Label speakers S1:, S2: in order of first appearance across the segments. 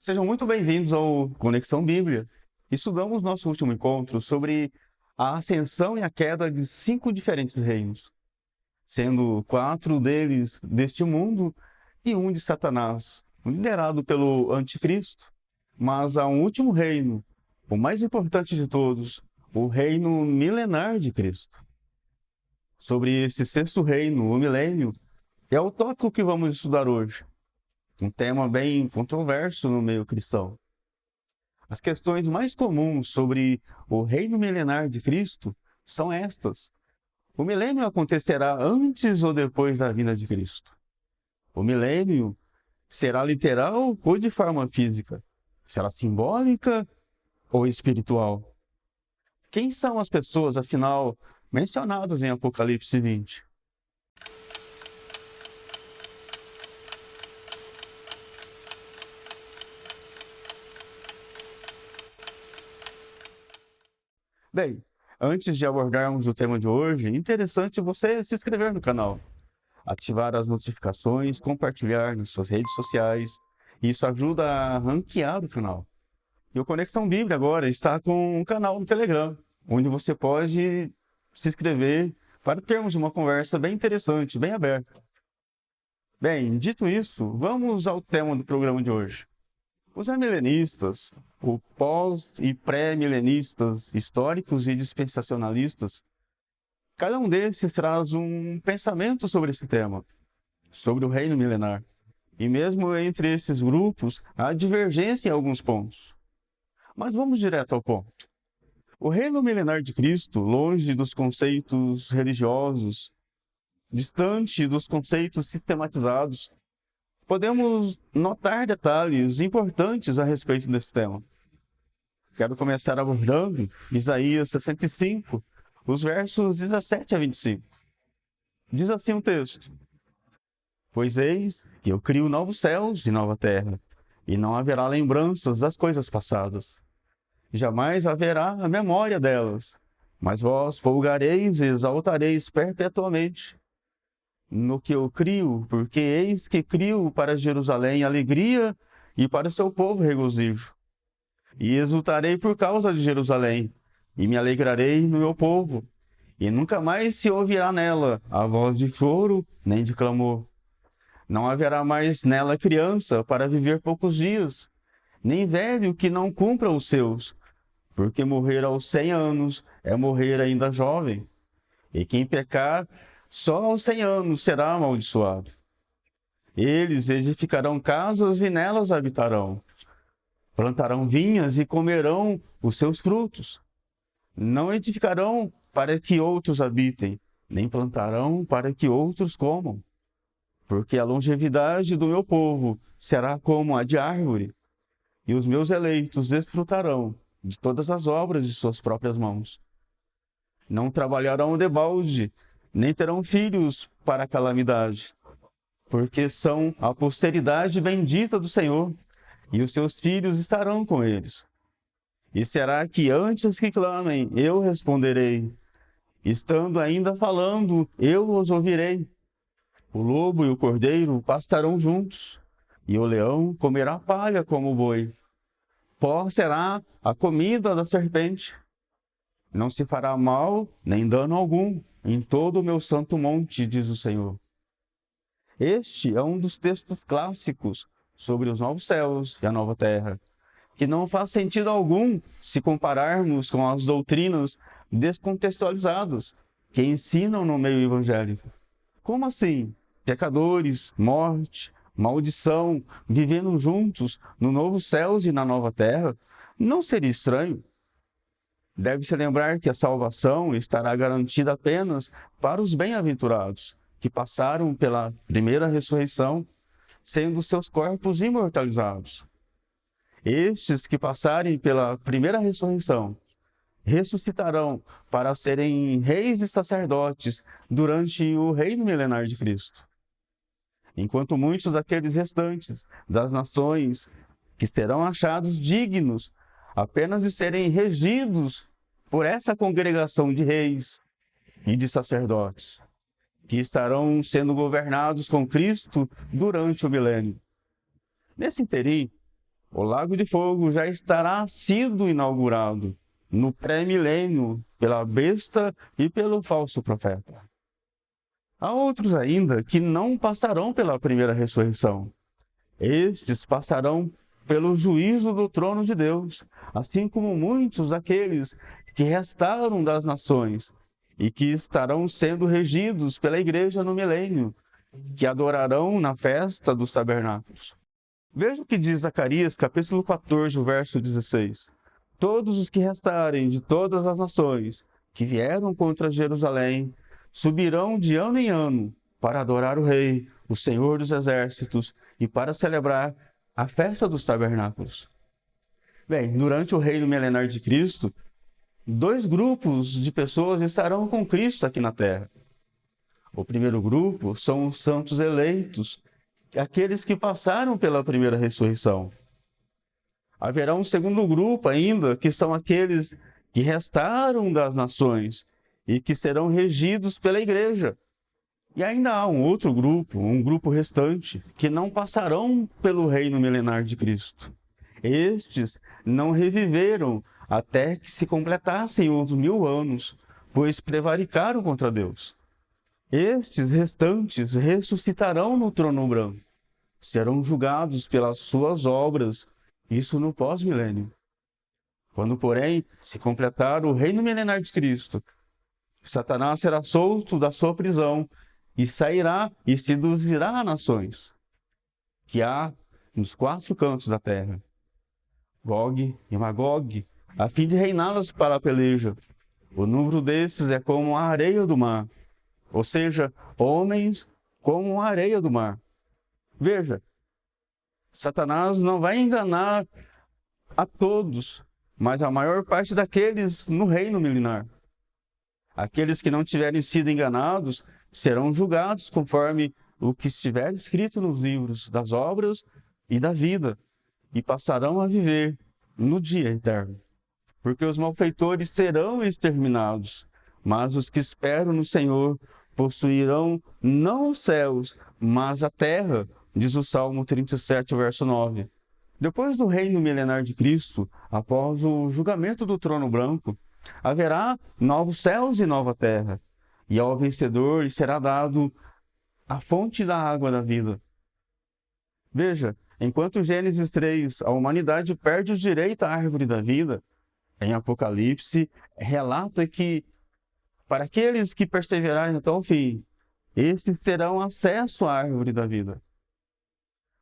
S1: Sejam muito bem-vindos ao Conexão Bíblia. Estudamos nosso último encontro sobre a ascensão e a queda de 5 diferentes reinos, sendo 4 deles deste mundo e um de Satanás, liderado pelo Anticristo. Mas há um último reino, o mais importante de todos, o reino milenar de Cristo. Sobre esse sexto reino, o milênio, é o tópico que vamos estudar hoje. Um tema bem controverso no meio cristão. As questões mais comuns sobre o reino milenar de Cristo são estas. O milênio acontecerá antes ou depois da vinda de Cristo? O milênio será literal ou de forma física? Será simbólica ou espiritual? Quem são as pessoas, afinal, mencionadas em Apocalipse 20? Bem, antes de abordarmos o tema de hoje, é interessante você se inscrever no canal, ativar as notificações, compartilhar nas suas redes sociais. Isso ajuda a ranquear o canal. E o Conexão Bíblia agora está com um canal no Telegram, onde você pode se inscrever para termos uma conversa bem interessante, bem aberta. Bem, dito isso, vamos ao tema do programa de hoje. Os amilenistas, o pós- e pré-milenistas, históricos e dispensacionalistas, cada um desses traz um pensamento sobre esse tema, sobre o reino milenar. E mesmo entre esses grupos, há divergência em alguns pontos. Mas vamos direto ao ponto. O reino milenar de Cristo, longe dos conceitos religiosos, distante dos conceitos sistematizados, podemos notar detalhes importantes a respeito desse tema. Quero começar abordando Isaías 65, os versos 17 a 25. Diz assim o texto: Pois eis que eu crio novos céus e nova terra, e não haverá lembranças das coisas passadas. Jamais haverá a memória delas, mas vós folgareis e exaltareis perpetuamente no que eu crio, porque eis que crio para Jerusalém alegria e para o seu povo regozijo. E exultarei por causa de Jerusalém, e me alegrarei no meu povo, e nunca mais se ouvirá nela a voz de choro nem de clamor. Não haverá mais nela criança para viver poucos dias, nem velho que não cumpra os seus, porque morrer aos 100 anos é morrer ainda jovem, e quem pecar só aos 100 anos será amaldiçoado. Eles edificarão casas e nelas habitarão. Plantarão vinhas e comerão os seus frutos. Não edificarão para que outros habitem, nem plantarão para que outros comam. Porque a longevidade do meu povo será como a de árvore, e os meus eleitos desfrutarão de todas as obras de suas próprias mãos. Não trabalharão debalde, nem terão filhos para a calamidade, porque são a posteridade bendita do Senhor, e os seus filhos estarão com eles. E será que antes que clamem, eu responderei? Estando ainda falando, eu os ouvirei. O lobo e o cordeiro pastarão juntos, e o leão comerá palha como o boi. Pó será a comida da serpente. Não se fará mal, nem dano algum, em todo o meu santo monte, diz o Senhor. Este é um dos textos clássicos sobre os novos céus e a nova terra, que não faz sentido algum se compararmos com as doutrinas descontextualizadas que ensinam no meio evangélico. Como assim? Pecadores, morte, maldição, vivendo juntos no novo céus e na nova terra? Não seria estranho? Deve-se lembrar que a salvação estará garantida apenas para os bem-aventurados, que passaram pela primeira ressurreição, sendo seus corpos imortalizados. Estes que passarem pela primeira ressurreição, ressuscitarão para serem reis e sacerdotes durante o reino milenar de Cristo. Enquanto muitos daqueles restantes das nações que serão achados dignos apenas de serem regidos por essa congregação de reis e de sacerdotes, que estarão sendo governados com Cristo durante o milênio. Nesse interim, O Lago de Fogo já estará sido inaugurado no pré-milênio pela besta e pelo falso profeta. Há outros ainda que não passarão pela primeira ressurreição. Estes passarão pelo juízo do trono de Deus, assim como muitos daqueles que restaram das nações e que estarão sendo regidos pela igreja no milênio, que adorarão na festa dos tabernáculos. Veja o que diz Zacarias, capítulo 14, verso 16. Todos os que restarem de todas as nações que vieram contra Jerusalém subirão de ano em ano para adorar o Rei, o Senhor dos Exércitos, e para celebrar a festa dos tabernáculos. Bem, durante o reino milenar de Cristo, 2 grupos de pessoas estarão com Cristo aqui na terra. O primeiro grupo são os santos eleitos, aqueles que passaram pela primeira ressurreição. Haverá um segundo grupo ainda, que são aqueles que restaram das nações e que serão regidos pela igreja. E ainda há um outro grupo, um grupo restante, que não passarão pelo reino milenar de Cristo. Estes não reviveram até que se completassem os 1000 anos, pois prevaricaram contra Deus. Estes restantes ressuscitarão no trono branco, serão julgados pelas suas obras, isso no pós-milênio. Quando, porém, se completar o reino milenar de Cristo, Satanás será solto da sua prisão e sairá e seduzirá nações que há nos 4 cantos da terra, Gog e Magog, a fim de reiná-las para a peleja. O número desses é como a areia do mar, ou seja, homens como a areia do mar. Veja, Satanás não vai enganar a todos, mas a maior parte daqueles no reino milenar. Aqueles que não tiverem sido enganados serão julgados conforme o que estiver escrito nos livros das obras e da vida, e passarão a viver no dia eterno. Porque os malfeitores serão exterminados, mas os que esperam no Senhor possuirão não os céus, mas a terra, diz o Salmo 37, verso 9. Depois do reino milenar de Cristo, após o julgamento do trono branco, haverá novos céus e nova terra, e ao vencedor será dado a fonte da água da vida. Veja, enquanto Gênesis 3, a humanidade perde o direito à árvore da vida, em Apocalipse relata que, para aqueles que perseverarem até o fim, esses terão acesso à árvore da vida.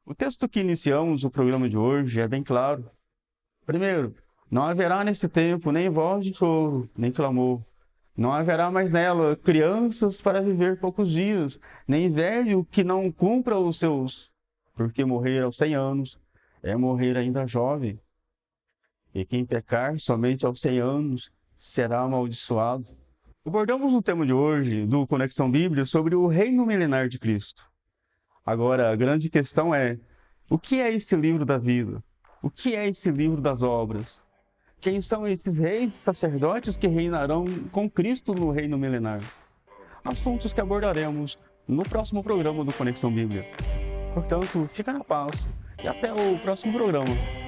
S1: O texto que iniciamos o programa de hoje é bem claro. Primeiro, não haverá nesse tempo nem voz de choro, nem clamor. Não haverá mais nela crianças para viver poucos dias, nem velho que não cumpra os seus, porque morrer aos 100 anos é morrer ainda jovem. E quem pecar somente aos 100 anos será amaldiçoado. Abordamos o tema de hoje do Conexão Bíblia sobre o reino milenar de Cristo. Agora, a grande questão é, o que é esse livro da vida? O que é esse livro das obras? Quem são esses reis sacerdotes que reinarão com Cristo no reino milenar? Assuntos que abordaremos no próximo programa do Conexão Bíblia. Portanto, fica na paz e até o próximo programa.